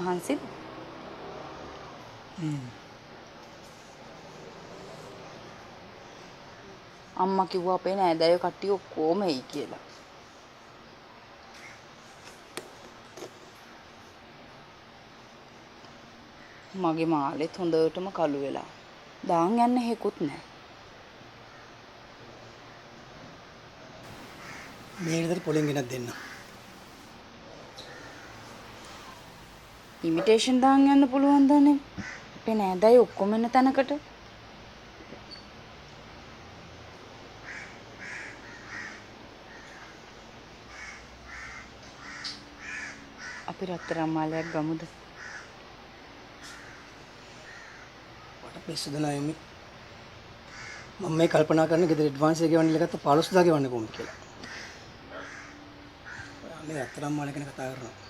මහන්සිද? අම්මා කිව්වා අපේ නෑදෑයෝ කට්ටිය ඔක්කොම එයි කියලා. මගේ මාළෙත් හොඳටම කළු වෙලා. දාන් යන්න හේකුත් නැහැ. මේ විතර පොලෙන් ගෙනත් දෙන්න. ඉමිටේෂන් දාන් යන්න පුළුවන් දන්නේ. අපේ නෑදෑයෝ ඔක්කොම එන තැනකට. අපි රත්තරන් මාලයක් ගමුද? මට පිස්සුද නෑමි. මම මේ කල්පනා කරන ගෙදර ඇඩ්වාන්ස් එක ගෙවන්න ඉල්ලගත්ත 15000 ගෙවන්න කොහොමද කියලා. මේ රත්තරන් මාලේ ගැන කතා කරනවා.